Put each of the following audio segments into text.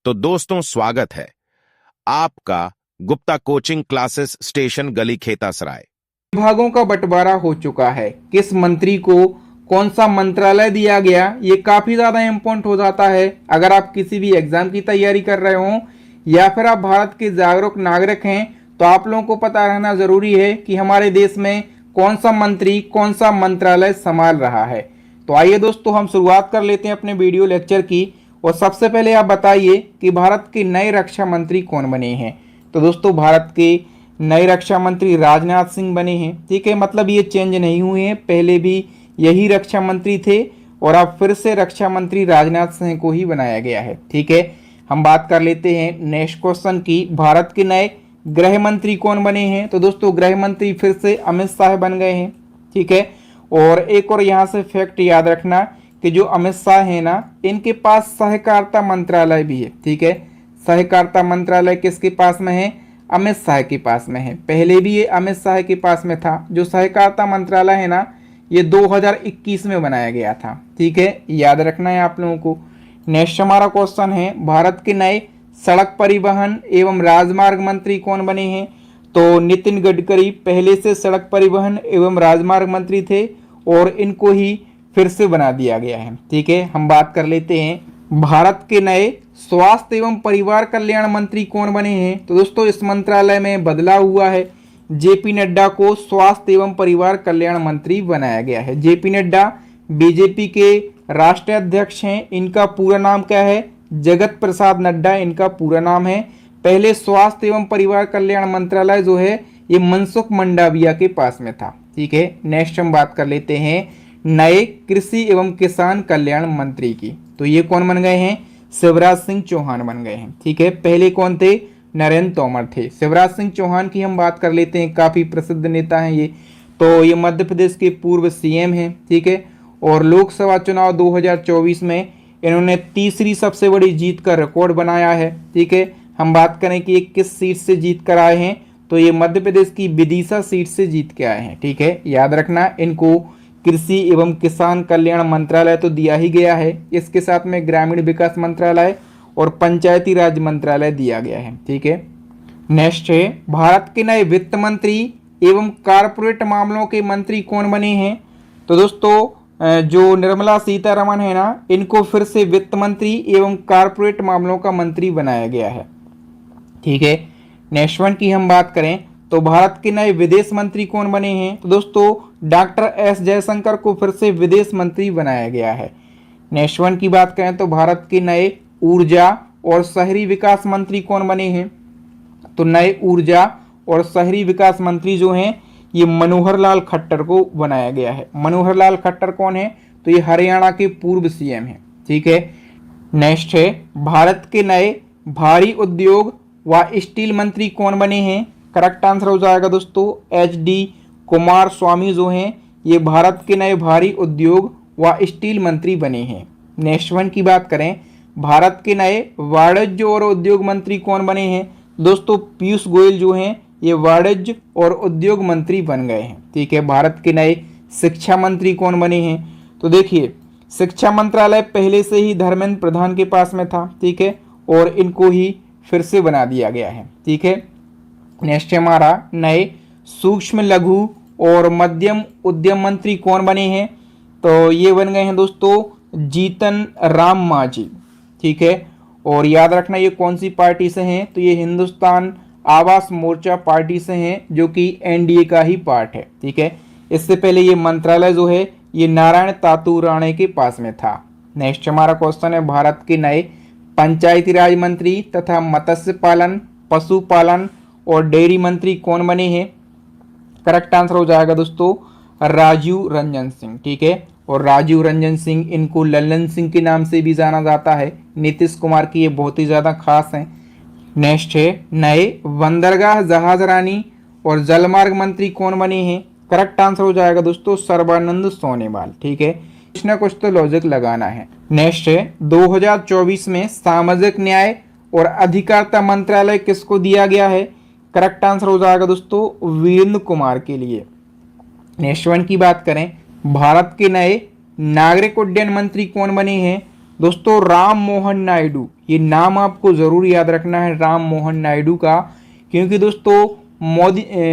तो दोस्तों स्वागत है आपका गुप्ता कोचिंग क्लासेस स्टेशन गली खेतासराय। विभागों का बंटवारा हो चुका है। किस मंत्री को कौन सा मंत्रालय दिया गया, ये काफी ज्यादा इम्पोर्टेंट हो जाता है अगर आप किसी भी एग्जाम की तैयारी कर रहे हो या फिर आप भारत के जागरूक नागरिक हैं। तो आप लोगों को पता रहना जरूरी है कि हमारे देश में कौन सा मंत्री कौन सा मंत्रालय संभाल रहा है। तो आइए दोस्तों हम शुरुआत कर लेते हैं अपने वीडियो लेक्चर की। और सबसे पहले आप बताइए कि भारत के नए रक्षा मंत्री कौन बने हैं। तो दोस्तों भारत के नए रक्षा मंत्री राजनाथ सिंह बने हैं। ठीक है, मतलब ये चेंज नहीं हुए हैं, पहले भी यही रक्षा मंत्री थे और अब फिर से रक्षा मंत्री राजनाथ सिंह को ही बनाया गया है। ठीक है, हम बात कर लेते हैं नेक्स्ट क्वेश्चन की। भारत के नए गृह मंत्री कौन बने हैं। तो दोस्तों गृह मंत्री फिर से अमित शाह बन गए हैं। ठीक है, और एक और यहाँ से फैक्ट याद रखना कि जो अमित शाह है ना, इनके पास सहकारिता मंत्रालय भी है। ठीक है, सहकारिता मंत्रालय किसके पास में है? अमित शाह के पास में है। पहले भी ये अमित शाह के पास में था। जो सहकारिता मंत्रालय है ना, ये 2021 में बनाया गया था। ठीक है, याद रखना है आप लोगों को। नेक्स्ट हमारा क्वेश्चन है, भारत के नए सड़क परिवहन एवं राजमार्ग मंत्री कौन बने हैं। तो नितिन गडकरी पहले से सड़क परिवहन एवं राजमार्ग मंत्री थे और इनको ही फिर से बना दिया गया है। ठीक है, हम बात कर लेते हैं भारत के नए स्वास्थ्य एवं परिवार कल्याण मंत्री कौन बने हैं। तो दोस्तों इस मंत्रालय में बदलाव हुआ है। जेपी नड्डा को स्वास्थ्य एवं परिवार कल्याण मंत्री बनाया गया है। जेपी नड्डा बीजेपी के राष्ट्रीय अध्यक्ष हैं। इनका पूरा नाम क्या है? जगत प्रसाद नड्डा इनका पूरा नाम है। पहले स्वास्थ्य एवं परिवार कल्याण मंत्रालय जो है ये मनसुख मंडाविया के पास में था। ठीक है, नेक्स्ट हम बात कर लेते हैं नए कृषि एवं किसान कल्याण मंत्री की। तो ये कौन बन गए हैं? शिवराज सिंह चौहान बन गए हैं। ठीक है, पहले कौन थे? नरेंद्र तोमर थे। शिवराज सिंह चौहान की हम बात कर लेते हैं, काफी प्रसिद्ध नेता हैं ये। तो ये मध्य प्रदेश के पूर्व सीएम हैं। ठीक है, और लोकसभा चुनाव 2024 में इन्होंने तीसरी सबसे बड़ी जीत का रिकॉर्ड बनाया है। ठीक है, हम बात करें कि ये किस सीट से जीत कर आए हैं, तो ये मध्य प्रदेश की विदिशा सीट से जीत के आए हैं। ठीक है, याद रखना इनको कृषि एवं किसान कल्याण मंत्रालय तो दिया ही गया है, इसके साथ में ग्रामीण विकास मंत्रालय और पंचायती राज मंत्रालय दिया गया है। ठीक है, नेक्स्ट है भारत के नए वित्त मंत्री एवं कारपोरेट मामलों के मंत्री कौन बने हैं। तो दोस्तों जो निर्मला सीतारमण है ना, इनको फिर से वित्त मंत्री एवं कारपोरेट मामलों का मंत्री बनाया गया है। ठीक है, नेक्स्ट वन की हम बात करें तो भारत के नए विदेश मंत्री कौन बने हैं। तो दोस्तों डॉक्टर एस जयशंकर को फिर से विदेश मंत्री बनाया गया है। नेक्स्ट वन की बात करें तो भारत के नए ऊर्जा और शहरी विकास मंत्री कौन बने हैं। तो नए ऊर्जा और शहरी विकास मंत्री जो हैं ये मनोहर लाल खट्टर को बनाया गया है। मनोहर लाल खट्टर कौन है? तो ये हरियाणा के पूर्व सीएम हैं। ठीक है, नेक्स्ट है भारत के नए भारी उद्योग व स्टील मंत्री कौन बने हैं। करेक्ट आंसर हो जाएगा दोस्तों HD कुमार स्वामी जो हैं ये भारत के नए भारी उद्योग व स्टील मंत्री बने हैं। नेक्स्ट वन की बात करें, भारत के नए वाणिज्य और उद्योग मंत्री कौन बने हैं। दोस्तों पीयूष गोयल जो हैं ये वाणिज्य और उद्योग मंत्री बन गए हैं। ठीक है, भारत के नए शिक्षा मंत्री कौन बने हैं। तो देखिए शिक्षा मंत्रालय पहले से ही धर्मेंद्र प्रधान के पास में था। ठीक है, और इनको ही फिर से बना दिया गया है। ठीक है, नेक्स्ट हमारा नए सूक्ष्म लघु और मध्यम उद्यम मंत्री कौन बने हैं। तो ये बन गए हैं दोस्तों जीतन राम मांझी। ठीक है, और याद रखना ये कौन सी पार्टी से हैं। तो ये हिंदुस्तान आवास मोर्चा पार्टी से हैं जो कि NDA का ही पार्ट है। ठीक है, इससे पहले ये मंत्रालय जो है ये नारायण तातू राणे के पास में था। नेक्स्ट हमारा क्वेश्चन है भारत के नए पंचायती राज मंत्री तथा मत्स्य पालन पशुपालन और डेयरी मंत्री कौन बने हैं। करेक्ट आंसर हो जाएगा दोस्तों राजीव रंजन सिंह। ठीक है, और राजीव रंजन सिंह इनको लल्लन सिंह के नाम से भी जाना जाता है। नीतीश कुमार की ये बहुत ही ज़्यादा खास हैं। नेक्स्ट है नए बंदरगाह जहाजरानी और जलमार्ग मंत्री कौन बने हैं। करेक्ट आंसर हो जाएगा दोस्तों सर्बानंद सोनेवाल। ठीक है, कुछ ना कुछ तो लॉजिक लगाना है। नेक्स्ट है 2024 में सामाजिक न्याय और अधिकारिता मंत्रालय किसको दिया गया है। करेक्ट आंसर हो जाएगा दोस्तों वीरेंद्र कुमार के लिए। नेक्स्ट वन की बात करें, भारत के नए नागरिक उड्डयन मंत्री कौन बने हैं। दोस्तों राम मोहन नायडू, ये नाम आपको जरूर याद रखना है राम मोहन नायडू का, क्योंकि दोस्तों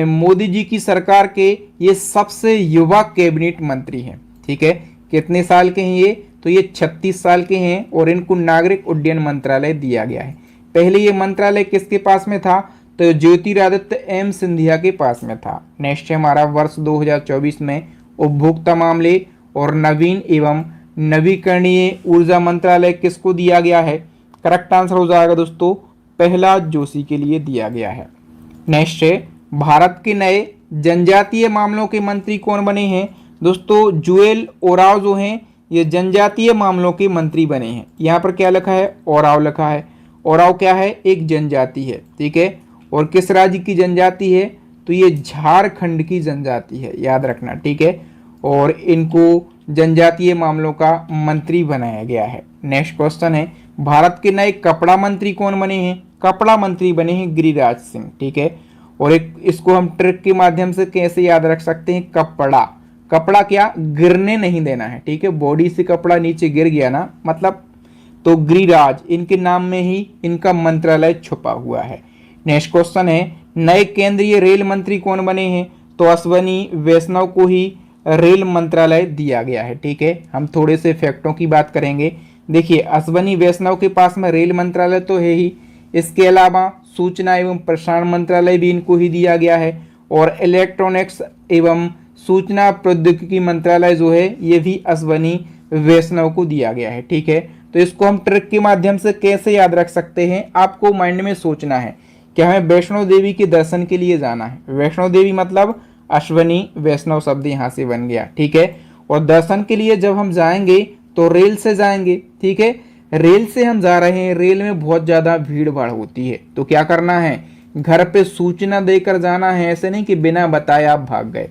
मोदी जी की सरकार के ये सबसे युवा कैबिनेट मंत्री हैं। ठीक है, कितने साल के हैं ये, तो ये 36 साल के हैं और इनको नागरिक उड्डयन मंत्रालय दिया गया है। पहले ये मंत्रालय किसके पास में था, तो ज्योतिरादित्य एम सिंधिया के पास में था। नेक्स्ट है हमारा वर्ष 2024 में उपभोक्ता मामले और नवीन एवं नवीकरणीय ऊर्जा मंत्रालय किसको दिया गया है। करेक्ट आंसर हो जाएगा दोस्तों प्रहलाद जोशी के लिए दिया गया है। नेक्स्ट है भारत के नए जनजातीय मामलों के मंत्री कौन बने हैं। दोस्तों जुएल ओराव जो हैं ये जनजातीय मामलों के मंत्री बने हैं। यहाँ पर क्या लिखा है, ओराव लिखा है। ओराव क्या है, एक जनजाति है। ठीक है, और किस राज्य की जनजाति है, तो ये झारखंड की जनजाति है, याद रखना। ठीक है, और इनको जनजातीय मामलों का मंत्री बनाया गया है। नेक्स्ट क्वेश्चन है भारत के नए कपड़ा मंत्री कौन बने हैं। कपड़ा मंत्री बने हैं गिरिराज सिंह। ठीक है, और एक इसको हम ट्रिक के माध्यम से कैसे याद रख सकते हैं, कपड़ा, कपड़ा क्या, गिरने नहीं देना है। ठीक है, बॉडी से कपड़ा नीचे गिर गया ना मतलब, तो गिरिराज इनके नाम में ही इनका मंत्रालय छुपा हुआ है। नेक्स्ट क्वेश्चन है नए केंद्रीय रेल मंत्री कौन बने हैं, तो अश्वनी वैष्णव को ही रेल मंत्रालय दिया गया है। ठीक है, हम थोड़े से फैक्टों की बात करेंगे। देखिए अश्वनी वैष्णव के पास में रेल मंत्रालय तो है ही, इसके अलावा सूचना एवं प्रसारण मंत्रालय भी इनको ही दिया गया है, और इलेक्ट्रॉनिक्स एवं सूचना प्रौद्योगिकी मंत्रालय जो है ये भी अश्वनी वैष्णव को दिया गया है। ठीक है, तो इसको हम ट्रिक के माध्यम से कैसे याद रख सकते हैं, आपको माइंड में सोचना है कि हमें वैष्णो देवी के दर्शन के लिए जाना है। वैष्णो देवी मतलब अश्वनी वैष्णव शब्द यहाँ से बन गया। ठीक है, और दर्शन के लिए जब हम जाएंगे तो रेल से जाएंगे। ठीक है, रेल से हम जा रहे हैं, रेल में बहुत ज़्यादा भीड़ भाड़ होती है, तो क्या करना है, घर पे सूचना देकर जाना है। ऐसे नहीं कि बिना बताए आप भाग गए,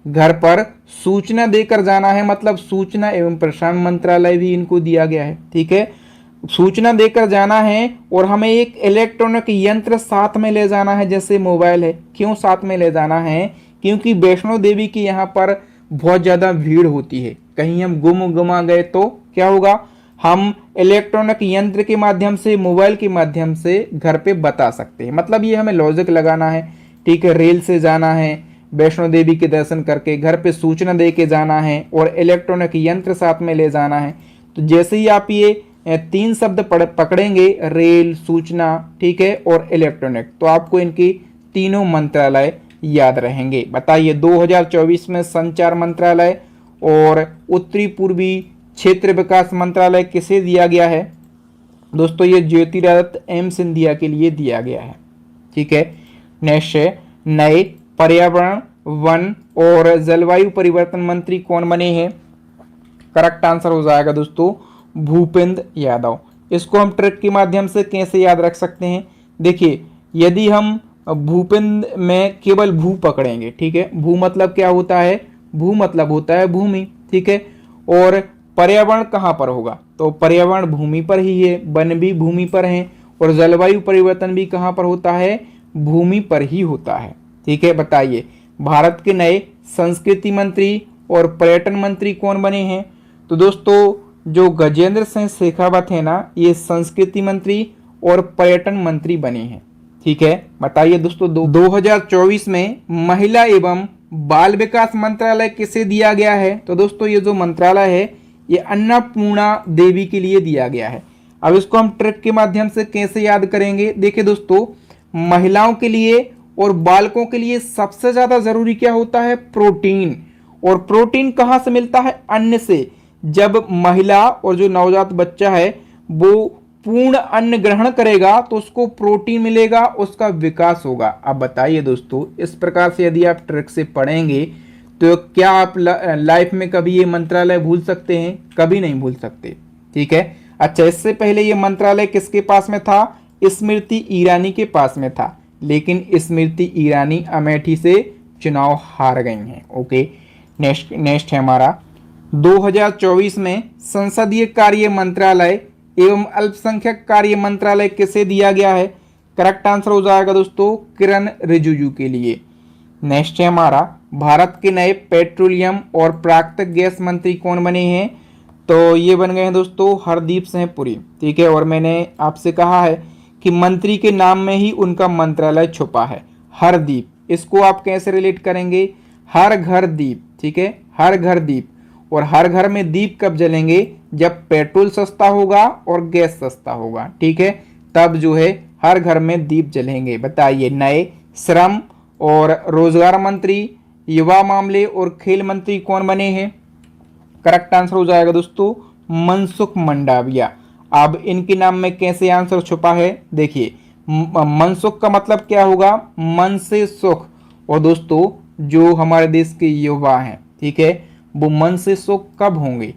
घर पर सूचना देकर जाना है। मतलब सूचना एवं प्रसारण मंत्रालय भी इनको दिया गया है। ठीक है, सूचना देकर जाना है, और हमें एक इलेक्ट्रॉनिक यंत्र साथ में ले जाना है, जैसे मोबाइल है। क्यों साथ में ले जाना है, क्योंकि वैष्णो देवी की यहाँ पर बहुत ज़्यादा भीड़ होती है, कहीं हम गुमा गए तो क्या होगा, हम इलेक्ट्रॉनिक यंत्र के माध्यम से, मोबाइल के माध्यम से घर पे बता सकते हैं। मतलब ये हमें लॉजिक लगाना है। ठीक है, रेल से जाना है, वैष्णो देवी के दर्शन करके घर पे सूचना दे के जाना है, और इलेक्ट्रॉनिक यंत्र साथ में ले जाना है। तो जैसे ही आप ये 3 शब्द पकड़ेंगे, रेल, सूचना, ठीक है, और इलेक्ट्रॉनिक, तो आपको इनकी तीनों मंत्रालय याद रहेंगे। बताइए 2024 में संचार मंत्रालय और उत्तरी पूर्वी क्षेत्र विकास मंत्रालय किसे दिया गया है। दोस्तों ये ज्योतिरादित्य एम सिंधिया के लिए दिया गया है। ठीक है, नेक्स्ट है नए पर्यावरण, वन और जलवायु परिवर्तन मंत्री कौन बने हैं। करेक्ट आंसर हो जाएगा दोस्तों भूपेंद्र यादव। इसको हम ट्रिक के माध्यम से कैसे याद रख सकते हैं, देखिए यदि हम भूपेंद्र में केवल भू पकड़ेंगे। ठीक है, भू मतलब क्या होता है, भू मतलब होता है भूमि। ठीक है, और पर्यावरण कहाँ पर होगा, तो पर्यावरण भूमि पर ही है, वन भी भूमि पर है, और जलवायु परिवर्तन भी कहाँ पर होता है, भूमि पर ही होता है। ठीक है, बताइए भारत के नए संस्कृति मंत्री और पर्यटन मंत्री कौन बने हैं। तो दोस्तों जो गजेंद्र सिंह शेखावत है ना, ये संस्कृति मंत्री और पर्यटन मंत्री बने हैं। ठीक है, बताइए दोस्तों 2024 में महिला एवं बाल विकास मंत्रालय किसे दिया गया है। तो दोस्तों ये जो मंत्रालय है ये अन्नपूर्णा देवी के लिए दिया गया है। अब इसको हम ट्रिक के माध्यम से कैसे याद करेंगे, देखिए दोस्तों महिलाओं के लिए और बालकों के लिए सबसे ज्यादा जरूरी क्या होता है, प्रोटीन। और प्रोटीन कहाँ से मिलता है, अन्न से। जब महिला और जो नवजात बच्चा है वो पूर्ण अन्न ग्रहण करेगा तो उसको प्रोटीन मिलेगा, उसका विकास होगा। अब बताइए दोस्तों इस प्रकार से यदि आप ट्रिक से पढ़ेंगे तो क्या आप लाइफ में कभी ये मंत्रालय भूल सकते हैं, कभी नहीं भूल सकते। ठीक है, अच्छा इससे पहले ये मंत्रालय किसके पास में था, स्मृति ईरानी के पास में था, लेकिन स्मृति ईरानी अमेठी से चुनाव हार गई हैं। ओके, नेक्स्ट है हमारा 2024 में संसदीय कार्य मंत्रालय एवं अल्पसंख्यक कार्य मंत्रालय किसे दिया गया है। करेक्ट आंसर हो जाएगा दोस्तों किरण रिजिजू के लिए। नेक्स्ट है हमारा भारत के नए पेट्रोलियम और प्राकृतिक गैस मंत्री कौन बने हैं। तो ये बन गए हैं दोस्तों हरदीप सिंह पुरी, ठीक है। और मैंने आपसे कहा है कि मंत्री के नाम में ही उनका मंत्रालय छुपा है, हरदीप। इसको आप कैसे रिलेट करेंगे, हर घर दीप, ठीक है, हर घर दीप। और हर घर में दीप कब जलेंगे, जब पेट्रोल सस्ता होगा और गैस सस्ता होगा, ठीक है, तब जो है हर घर में दीप जलेंगे। बताइए, नए श्रम और रोजगार मंत्री, युवा मामले और खेल मंत्री कौन बने हैं? करेक्ट आंसर हो जाएगा दोस्तों मनसुख मंडाविया। अब इनके नाम में कैसे आंसर छुपा है, देखिए मनसुख का मतलब क्या होगा, मन से सुख। और दोस्तों जो हमारे देश के युवा हैं, ठीक है, वो मन से सुख कब होंगे,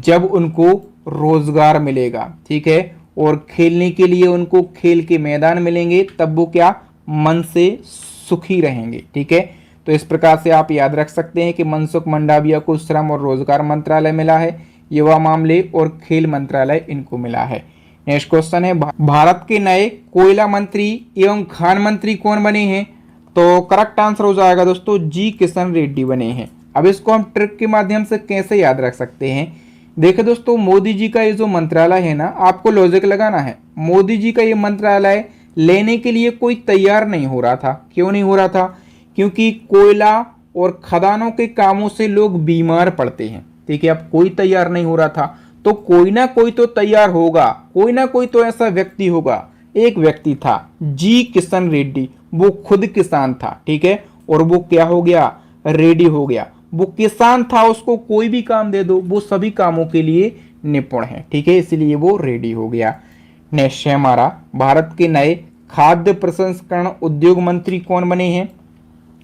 जब उनको रोजगार मिलेगा, ठीक है, और खेलने के लिए उनको खेल के मैदान मिलेंगे, तब वो क्या मन से सुखी रहेंगे, ठीक है। तो इस प्रकार से आप याद रख सकते हैं कि मनसुख मंडाविया को श्रम और रोजगार मंत्रालय मिला है, युवा मामले और खेल मंत्रालय इनको मिला है। नेक्स्ट क्वेश्चन है, भारत के नए कोयला मंत्री एवं खान मंत्री कौन बने हैं? तो करेक्ट आंसर हो जाएगा दोस्तों जी किशन रेड्डी बने हैं। अब इसको हम ट्रिक के माध्यम से कैसे याद रख सकते हैं, देखिए दोस्तों मोदी जी का ये जो मंत्रालय है ना, आपको लॉजिक लगाना है। मोदी जी का ये मंत्रालय लेने के लिए कोई तैयार नहीं हो रहा था। क्यों नहीं हो रहा था? क्योंकि कोयला और खदानों के कामों से लोग बीमार पड़ते हैं, ठीक है। अब कोई तैयार नहीं हो रहा था, तो कोई ना कोई तो तैयार होगा, कोई ना कोई तो ऐसा व्यक्ति होगा। एक व्यक्ति था जी किशन रेड्डी, वो खुद किसान था, ठीक है, और वो क्या हो गया, रेडी हो गया। वो किसान था, उसको कोई भी काम दे दो, वो सभी कामों के लिए निपुण है, ठीक है, इसलिए वो रेडी हो गया। नेक्स्ट है हमारा, भारत के नए खाद्य प्रसंस्करण उद्योग मंत्री कौन बने हैं?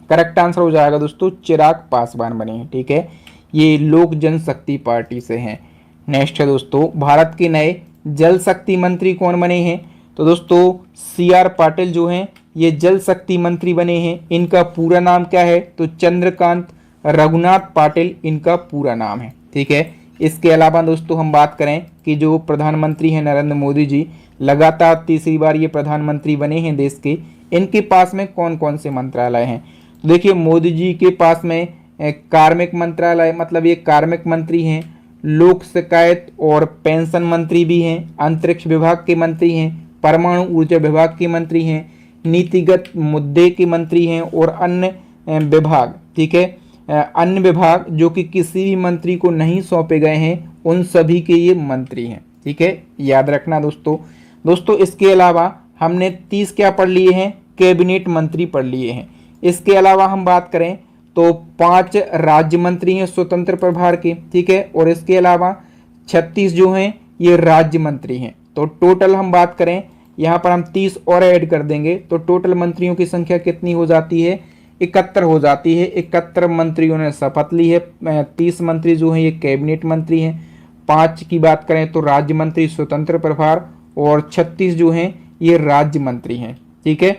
करेक्ट आंसर हो जाएगा दोस्तों चिराग पासवान बने हैं, ठीक है, ये लोक जनशक्ति पार्टी से हैं। नेक्स्ट है दोस्तों, भारत के नए जल शक्ति मंत्री कौन बने हैं? तो दोस्तों CR पाटिल जो हैं ये जल शक्ति मंत्री बने हैं। इनका पूरा नाम क्या है? तो चंद्रकांत रघुनाथ पाटिल इनका पूरा नाम है, ठीक है। इसके अलावा दोस्तों हम बात करें कि जो प्रधानमंत्री हैं नरेंद्र मोदी जी, लगातार तीसरी बार ये प्रधानमंत्री बने हैं देश के, इनके पास में कौन कौन से मंत्रालय हैं? देखिए मोदी जी के पास में कार्मिक मंत्रालय, मतलब ये कार्मिक मंत्री हैं, लोक शिकायत और पेंशन मंत्री भी हैं, अंतरिक्ष विभाग के मंत्री हैं, परमाणु ऊर्जा विभाग के मंत्री हैं, नीतिगत मुद्दे के मंत्री हैं और अन्य विभाग, ठीक है, अन्य विभाग जो कि किसी भी मंत्री को नहीं सौंपे गए हैं, उन सभी के ये मंत्री हैं, ठीक है, याद रखना दोस्तों। इसके अलावा हमने 30 क्या पढ़ लिए हैं? कैबिनेट मंत्री पढ़ लिए हैं। इसके अलावा हम बात करें तो 5 राज्य मंत्री हैं स्वतंत्र प्रभार के, ठीक है, और इसके अलावा 36 जो हैं ये राज्य मंत्री हैं। तो टोटल हम बात करें, यहाँ पर हम 30 और ऐड कर देंगे तो टोटल मंत्रियों की संख्या कितनी हो जाती है? 71 हो जाती है। 71 मंत्रियों ने शपथ ली है। 30 मंत्री जो हैं ये कैबिनेट मंत्री हैं, 5 की बात करें तो राज्य मंत्री स्वतंत्र प्रभार, और 36 जो हैं ये राज्य मंत्री हैं, ठीक है।